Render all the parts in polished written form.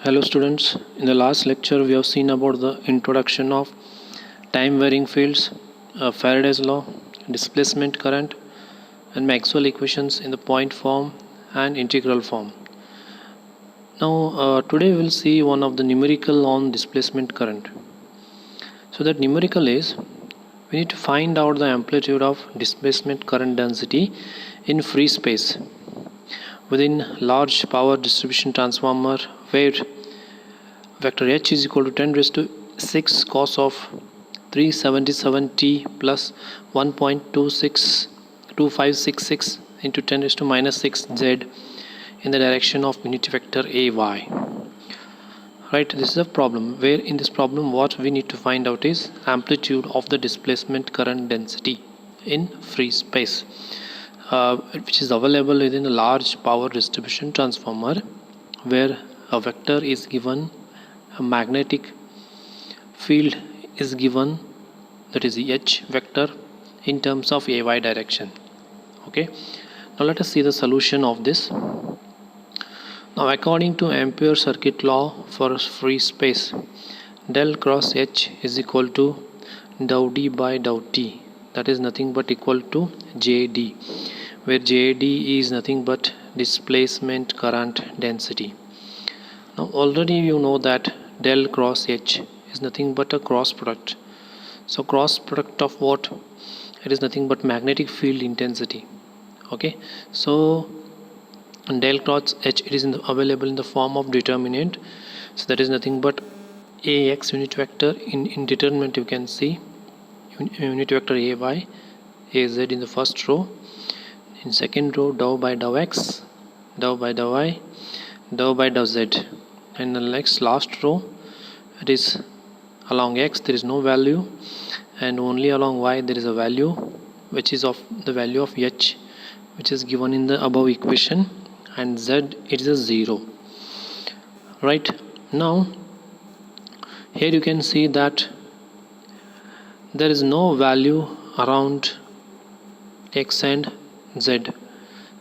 Hello students, in the last lecture we have seen about the introduction of time varying fields, Faraday's law, displacement current and Maxwell equations in the point form and integral form. Now today we will see one of the numerical on displacement current. So that numerical is, we need to find out the amplitude of displacement current density in free space within large power distribution transformer where vector H is equal to 10 raised to 6 cos of 377t plus 1.2566 into 10 raised to minus 6 z in the direction of unit vector AY. Right, this is a problem where in this problem what we need to find out is amplitude of the displacement current density in free space, which is available within a large power distribution transformer where a vector is given, a magnetic field is given, that is the H vector in terms of AY direction. Okay, now let us see the solution of this. Now according to Ampere circuit law for free space, del cross H is equal to dou D by dou T, that is nothing but equal to JD, where JD is nothing but displacement current density. Now already you know that del cross H is nothing but a cross product. So cross product of what? It is nothing but magnetic field intensity. Okay, so del cross H, it is available in the form of determinant. So that is nothing but AX unit vector. In determinant you can see unit vector AY, AZ in the first row. In second row dou by dou X, dou by dou Y, dou by dou Z. And the next last row, it is along X there is no value, and only along Y there is a value, which is of the value of H, which is given in the above equation, and Z it is a 0. Right, now here you can see that there is no value around X and Z,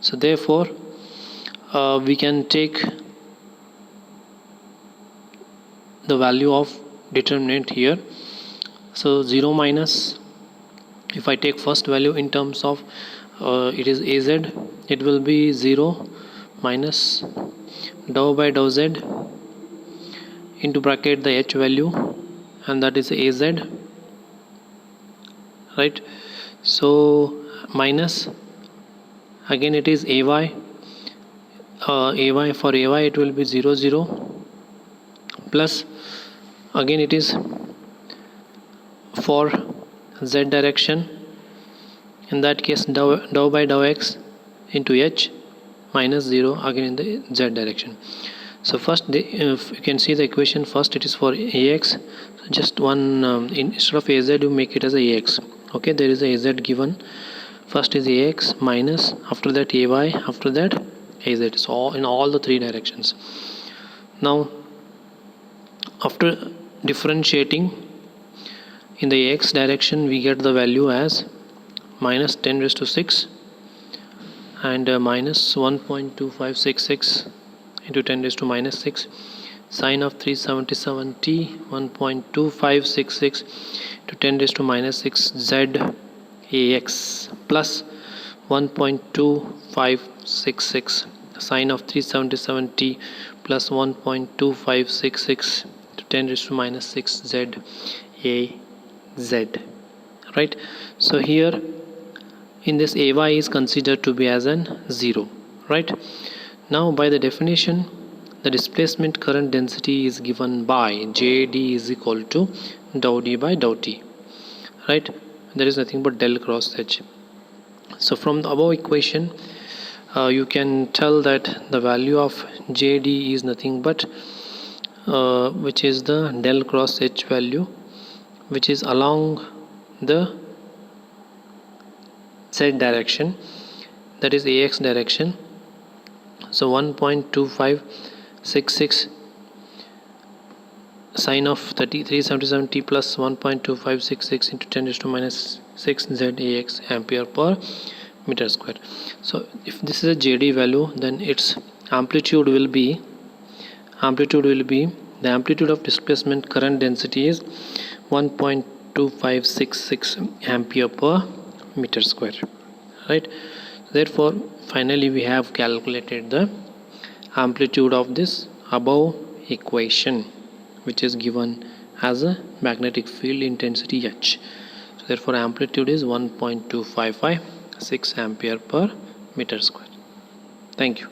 so therefore we can take the value of determinant here. So 0 minus, if I take first value in terms of it is AZ, it will be 0 minus dou by dou Z into bracket the H value, and that is AZ. Right, so minus again it is AY, AY for AY it will be 0 0 plus again it is for Z direction, in that case dou by dou X into H minus 0 again in the Z direction. So first if you can see the equation, first it is for AX, so just one instead of AZ you make it as a AX. Okay, there is a AZ given, first is AX minus, after that AY, after that AZ, so in all the three directions. Now after differentiating in the X direction, we get the value as minus 10 raised to 6 and minus 1.2566 into 10 raised to minus 6 sine of 377t 1.2566 to 10 raised to minus 6 Z AX plus 1.2566 sine of 377t plus 1.2566 to 10 raised to minus 6 Z AZ. Right, so here in this AY is considered to be as an 0. Right, now by the definition the displacement current density is given by JD is equal to dou D by dou T. Right, there is nothing but del cross H. So from the above equation you can tell that the value of JD is nothing but which is the del cross H value, which is along the Z direction, that is AX direction. So 1.2566 sine of 377t plus 1.2566 into 10 raised to minus 6 ZAX ampere per meter square. So if this is a JD value, then its amplitude will be amplitude will be, the amplitude of displacement current density is 1.2566 ampere per meter square, right? Therefore finally we have calculated the amplitude of this above equation, which is given as a magnetic field intensity H. So therefore amplitude is 1.2556 ampere per meter square. Thank you.